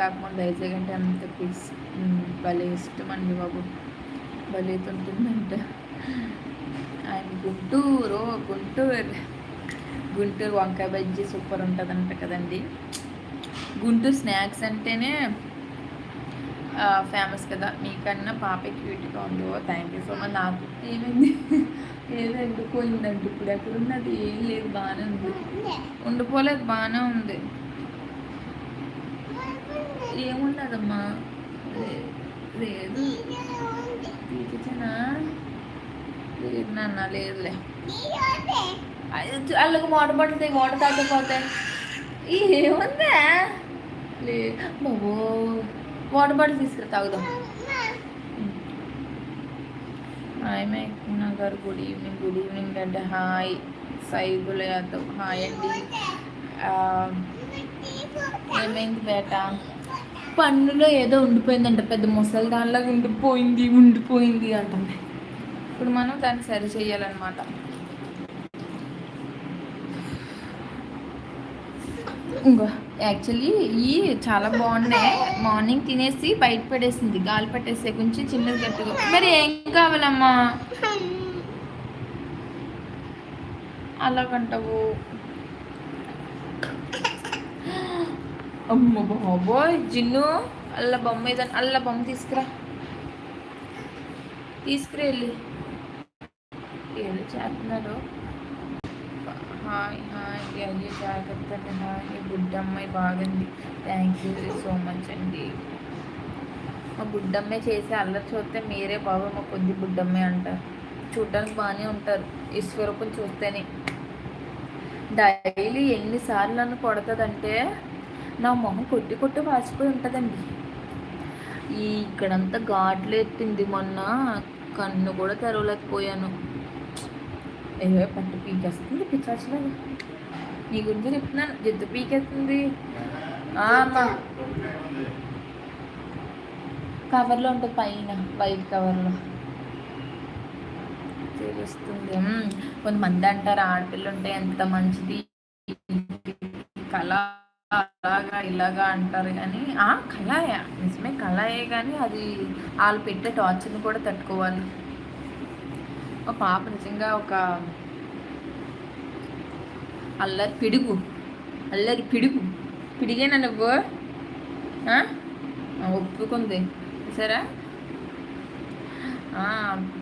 కాకముందు వైజాగ్ అంటే అంత పీస్ భలే ఇష్టం అండి బాబు. భలే ఉంటుందంట. ఆయన గుంటూరు వంకాయ బజ్జీ సూపర్ ఉంటుందంట కదండి. గుంటూరు స్నాక్స్ అంటేనే ఫేమస్ కదా. మీకన్నా పాప క్యూట్గా ఉంది. Thank you so much. నాకు ఏమైంది ఏదో ఎండిపోయిందండి. ఇప్పుడు ఎక్కడున్నది ఏం లేదు, బాగానే ఉంది. ఉండిపోలేదు, బాగానే ఉంది. ఏమున్నదమ్మా, లేదు తీపిచ్చినా లేదు నాన్న, లేదులే. అల్లకి వాటర్ బాటిల్ వాటర్ తాగకపోతే ఏముందా లేదు బాబో. వాటర్ బాటిల్ తీసుకురా తాగుదాం. హాయ్ మేఘ్నా గారు, గుడ్ ఈవినింగ్ అండి. హాయ్ సైదుల యాదవ్, హాయ్ అండి. ఏమైంది బేట? పన్నులో ఏదో ఉండిపోయిందంట, పెద్ద ముసలి దానిలాగా ఉండిపోయింది అంటుంది. ఇప్పుడు మనం దాన్ని సరి చేయాలన్నమాట. ఇంకో యాక్చువల్లీ ఇవి చాలా బాగున్నాయి. మార్నింగ్ తినేసి బయట పడేసింది, గాలి పట్టేసే కొంచెం చిన్నది గట్టిగా. మరి ఏం కావాలమ్మా అలాగంటావు? అమ్మ బాబోయ్ జిన్ను, అల్ల బొమ్మ తీసుకురా వెళ్ళి ఏదో చేస్తున్నారు. హాయ్ అది జాగ్రత్త అండి. హాయ్ బుడ్డమ్మాయి బాగుంది. థ్యాంక్ యూ సో మచ్ అండి. మా బుడ్డమ్మాయి చేసే అల్లరి చూస్తే మీరే బాబు మా కొద్ది బుడ్డమ్మాయి అంటారు. చూడడానికి బాగానే ఉంటారు ఈ స్వరూపం చూస్తేనే. డైలీ ఎన్నిసార్లు నన్ను కొడుతుందంటే నా మొహం కొట్టి వాచిపోయి ఉంటుందండి. ఇక్కడంతా ఘాట్లు ఎత్తింది. మొన్న కన్ను కూడా తెరవలేకపోయాను. పట్టు పీకేస్తుంది పిచ్చాచలేదు. నీ గురించి చెప్తున్నాను, జద్దు పీకేస్తుంది. అమ్మా కవర్లో ఉంటుంది పైన, వైట్ కవర్లో తెలుస్తుంది. కొంతమంది అంటారు ఆడపిల్ల ఉంటే ఎంత మంచిది కళ ఇలాగా అంటారు. కానీ కళాయ నిజమే, కళాయే. కానీ అది వాళ్ళు పెట్టే టార్చర్ని కూడా తట్టుకోవాలి. ఒక పాప నిజంగా ఒక అల్లరి పిడిగేనా నువ్వు? ఒప్పుకుంది సరే.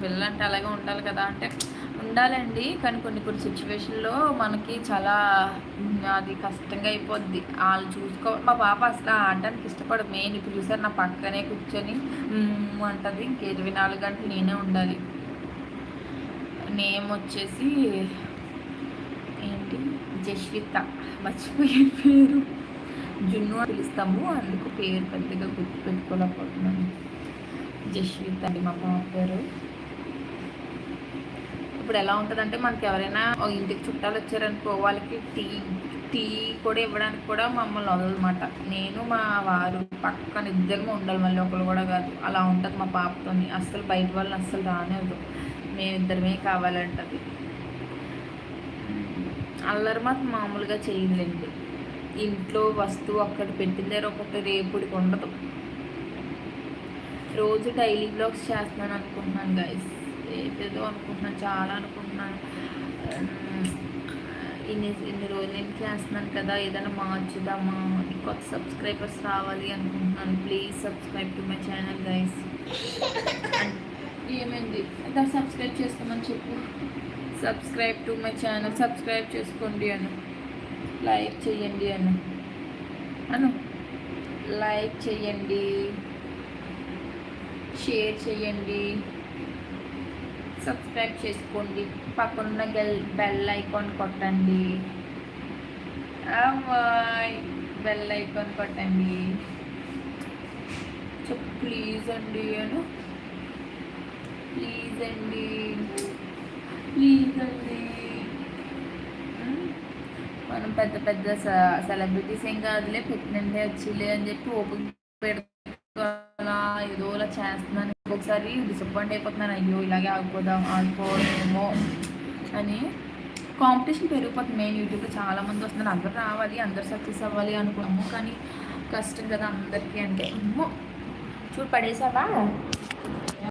పిల్లంటే అలాగే ఉండాలి కదా అంటే ఉండాలండి. కానీ కొన్ని సిచ్యువేషన్లో మనకి చాలా అది కష్టంగా అయిపోద్ది. వాళ్ళు మా పాప అసలు ఆడడానికి ఇష్టపడదు. మెయిన్ ఇప్పుడు చూసారు నా పక్కనే కూర్చొని అంటది. ఇంక 24 గంటలు నేనే ఉండాలి. నేమ్ వచ్చేసి ఏంటి, జస్విత. మర్చిపోయే పేరు. జున్ను అని పిలుస్తాము, అందుకు పేరు పెద్దగా గుర్తుపెట్టుకోలేకపోతున్నాను. జస్విత అండి మా పాప పేరు. ఇప్పుడు ఎలా ఉంటుందంటే మనకి ఎవరైనా ఇంటికి చుట్టాలు వచ్చారనుకో, వాళ్ళకి టీ కూడా ఇవ్వడానికి కూడా మమ్మల్ని వదలమాట. నేను మా వారు పక్కన ఇద్దరమే ఉండాలి, మళ్ళీ ఒకరు కూడా కాదు. అలా ఉంటుంది మా పాపతో. అస్సలు బయట వాళ్ళని అస్సలు రానివ్వదు, మేమిద్దరమే కావాలంటది. అల్లరి మాత్రం మామూలుగా చేయలేండి. ఇంట్లో వస్తువు అక్కడ పెట్టిన దగ్గర ఒకటి రేపుడికి ఉండదు. రోజు డైలీ బ్లాగ్స్ చేస్తున్నాను అనుకుంటున్నాను గైస్. ఏదేదో అనుకుంటున్నాను, చాలా అనుకుంటున్నాను. ఇన్ని రోజులు నేను చేస్తున్నాను కదా, ఏదైనా మార్చుదామా, కొత్త సబ్స్క్రైబర్స్ రావాలి అనుకుంటున్నాను. Please subscribe to my channel guys. ఏమైంది ఇంకా సబ్స్క్రైబ్ చేసుకోమని చెప్పు. Subscribe to my channel, subscribe చేసుకోండి అను, లైక్ చేయండి అను లైక్ చేయండి, షేర్ చేయండి, సబ్స్క్రైబ్ చేసుకోండి, పక్కనున్న బెల్ ఐకాన్ కొట్టండి. బెల్ ఐకాన్ కొట్టండి చెప్పు. ప్లీజ్ అండి ప్లీజ్ అండి. మనం పెద్ద సెలబ్రిటీస్ ఏం కాదులే, పెట్టినంటే వచ్చిలే అని చెప్పి ఓపెన్ పెడుతున్నా ఏదోలా చేస్తున్నాను. ఒకసారి డిసప్పాయింట్ అయిపోతున్నాను. అయ్యో ఇలాగే ఆగిపోదేమో అని. కాంపిటీషన్ పెరిగిపోతుంది. మెయిన్ యూట్యూబ్లో చాలామంది వస్తున్నారు, అందరూ రావాలి, అందరూ సక్సెస్ అవ్వాలి అనుకున్నాము. కానీ కష్టం కదా అందరికీ అంటే. అమ్మో చూడు పడేసావా.